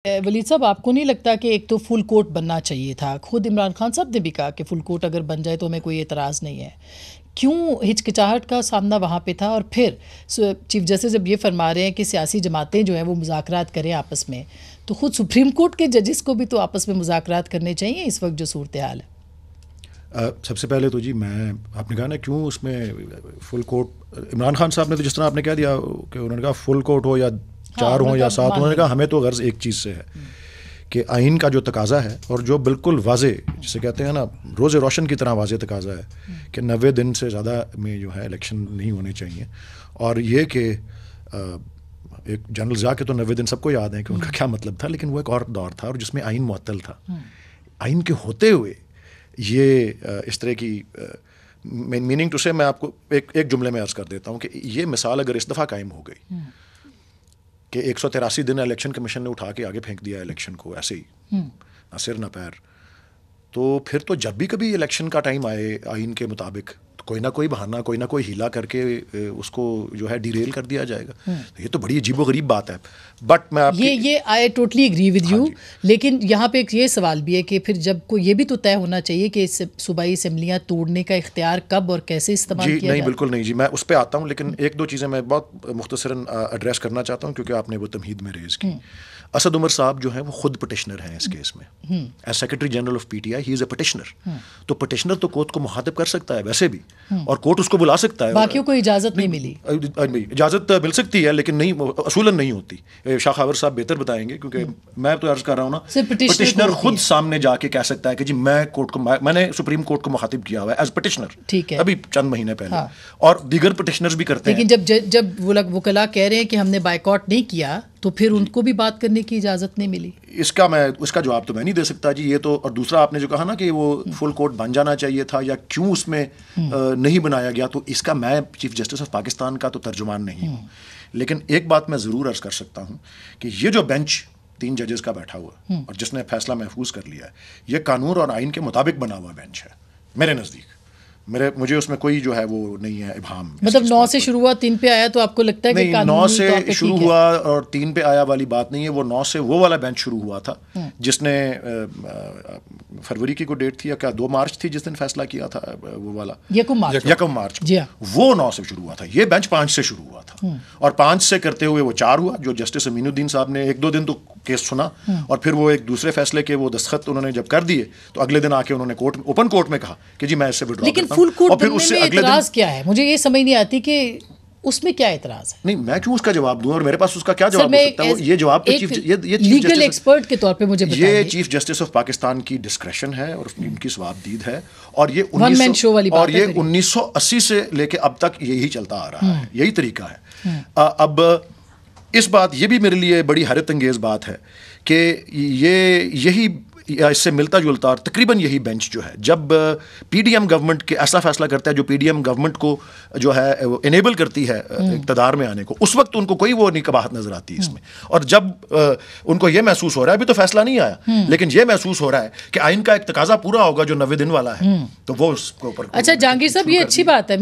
ولید صاحب، آپ کو نہیں لگتا کہ ایک تو فل کوٹ بننا چاہیے تھا؟ خود عمران خان صاحب نے بھی کہا کہ فل کوٹ اگر بن جائے تو ہمیں کوئی اعتراض نہیں ہے. کیوں ہچکچاہٹ کا سامنا وہاں پہ تھا؟ اور پھر چیف جسٹس جب یہ فرما رہے ہیں کہ سیاسی جماعتیں جو ہیں وہ مذاکرات کریں آپس میں، تو خود سپریم کورٹ کے ججز کو بھی تو آپس میں مذاکرات کرنے چاہیے اس وقت جو صورتحال ہے. سب سے پہلے تو جی آپ نے کہا نا کیوں اس میں فل کوٹ، عمران خان صاحب نے تو جس طرح آپ نے کہہ دیا کہ انہوں نے کہا فل کوٹ ہو یا 4 ہوں یا 7 ہوں، انہوں نے کہا ہمیں تو غرض ایک چیز سے ہے کہ آئین کا جو تقاضا ہے اور جو بالکل واضح، جسے کہتے ہیں نا روز روشن کی طرح واضح تقاضا ہے کہ 90 دن سے زیادہ میں جو ہے الیکشن نہیں ہونے چاہیے. اور یہ کہ ایک جنرل ضیاء کے تو 90 دن سب کو یاد ہیں کہ ان کا کیا مطلب تھا، لیکن وہ ایک اور دور تھا اور جس میں آئین معطل تھا. آئین کے ہوتے ہوئے یہ اس طرح کی میننگ ٹو سے میں آپ کو ایک جملے میں عرض کر دیتا ہوں کہ یہ مثال اگر اس دفعہ قائم ہو گئی کہ 183 دن الیکشن کمیشن نے اٹھا کے آگے پھینک دیا الیکشن کو ایسے ہی نہ سر نہ پیر، تو پھر تو جب بھی کبھی الیکشن کا ٹائم آئے آئین کے مطابق کوئی نہ کوئی بہانہ، کوئی نہ کوئی ہیلا کر کے اس کو جو ہے ڈیریل کر دیا جائے گا. یہ تو بڑی عجیب و غریب بات ہے. بٹ میں یہ I totally agree with you, لیکن یہاں پہ ایک یہ سوال بھی ہے کہ پھر جب کو یہ بھی تو طے ہونا چاہیے کہ صوبائی اسمبلیاں توڑنے کا اختیار کب اور کیسے استعمال کیا جائے. نہیں بالکل نہیں جی، میں اس پہ آتا ہوں، لیکن 1-2 چیزیں میں بہت مختصراً ایڈریس کرنا چاہتا ہوں کیونکہ آپ نے وہ تمہید میں ریز کی. اسد عمر صاحب جو ہیں وہ خود پٹیشنر ہیں اس کیس میں، as secretary general of P T I he is a petitioner. تو پٹیشنر تو کورٹ کو مخاطب کر سکتا ہے ویسے بھی، اور کورٹ اس کو بلا سکتا ہے. باقیوں کو اجازت نہیں ملی. اجازت مل سکتی ہے لیکن نہیں، اصولاً نہیں ہوتی. شاہ خاور صاحب بہتر بتائیں گے کیونکہ میں تو عرض کر رہا ہوں نا، پٹیشنر خود سامنے جا کے کہہ سکتا ہے کہ جی میں کورٹ کو، میں نے سپریم کورٹ کو مخاطب کیا ہوا ہے ایز پٹیشنر، ٹھیک ہے، ابھی چند مہینے پہلے. اور دیگر پٹیشنرز بھی کرتے ہیں. لیکن جب وکلاء کہہ رہے ہیں کہ ہم نے بائیکاٹ نہیں کیا تو پھر ان کو بھی بات کرنے کی اجازت نہیں ملی. اس کا جواب تو میں نہیں دے سکتا جی. یہ تو، اور دوسرا آپ نے جو کہا نا کہ وہ فل کورٹ بن جانا چاہیے تھا یا کیوں اس میں نہیں بنایا گیا، تو اس کا میں چیف جسٹس آف پاکستان کا تو ترجمان نہیں ہوں. لیکن ایک بات میں ضرور عرض کر سکتا ہوں کہ یہ جو بینچ 3 ججز کا بیٹھا ہوا اور جس نے فیصلہ محفوظ کر لیا ہے، یہ قانون اور آئین کے مطابق بنا ہوا بینچ ہے میرے نزدیک. مجھے اس میں کوئی جو ہے وہ نہیں ہے ابہام. مطلب 9 سے شروع ہوا 3 پہ آیا، تو آپ کو لگتا ہے کہ نہیں، 9 سے شروع ہوا اور 3 پہ آیا والی بات نہیں ہے. وہ 9 سے وہ والا بینچ شروع ہوا تھا جس نے فروری کی کوئی ڈیٹ تھی یا کیا 2 مارچ تھی جس دن فیصلہ کیا تھا، وہ والا 1 مارچ وہ 9 سے شروع ہوا تھا. یہ بینچ 5 سے شروع ہوا تھا اور 5 سے کرتے ہوئے وہ 4 ہوا. جو جسٹس امین الدین صاحب نے 1-2 دن تو کیس سنا اور پھر وہ ایک دوسرے فیصلے کے وہ دستخط انہوں نے جب کر دیے تو اگلے دن آ کے انہوں نے کورٹ، اوپن کورٹ میں کہا کہ جی میں اس سے وڈرا کرتا ہوں. فل کورٹ بننے میں اعتراض کیا ہے؟ مجھے یہ سمجھ نہیں آتی کہ اس میں کیا اعتراض ہے. نہیں، میں کیوں اس کا جواب دوں اور میرے پاس اس کا کیا جواب ہو سکتا ہے؟ یہ جواب تو لیگل ایکسپرٹ کے طور پہ مجھے بتائیں. یہ چیف جسٹس آف پاکستان کی ڈسکریشن ہے اور ان کی ثواب دید ہے، اور یہ 1980 سے لے کے اب تک یہی چلتا آ رہا ہے، یہی طریقہ ہے. اب اس بات، یہ بھی میرے لیے بڑی حیرت انگیز بات ہے کہ یہی اس سے ملتا جلتا اور تقریباً یہی بینچ جو ہے جب پی ڈی ایم گورنمنٹ کے ایسا فیصلہ کرتا ہے جو پی ڈی ایم گورنمنٹ کو جو ہے انیبل کرتی ہے اقتدار میں آنے کو، اس وقت ان کو کوئی وہ نہیں قباحت نظر آتی اس میں. اور جب ان کو یہ محسوس ہو رہا ہے، ابھی تو فیصلہ نہیں آیا لیکن یہ محسوس ہو رہا ہے کہ آئین کا ایک تقاضا پورا ہوگا جو 90 دن والا ہے، تو وہ اس کے اوپر. اچھا جہانگیر صاحب، یہ اچھی بات ہے.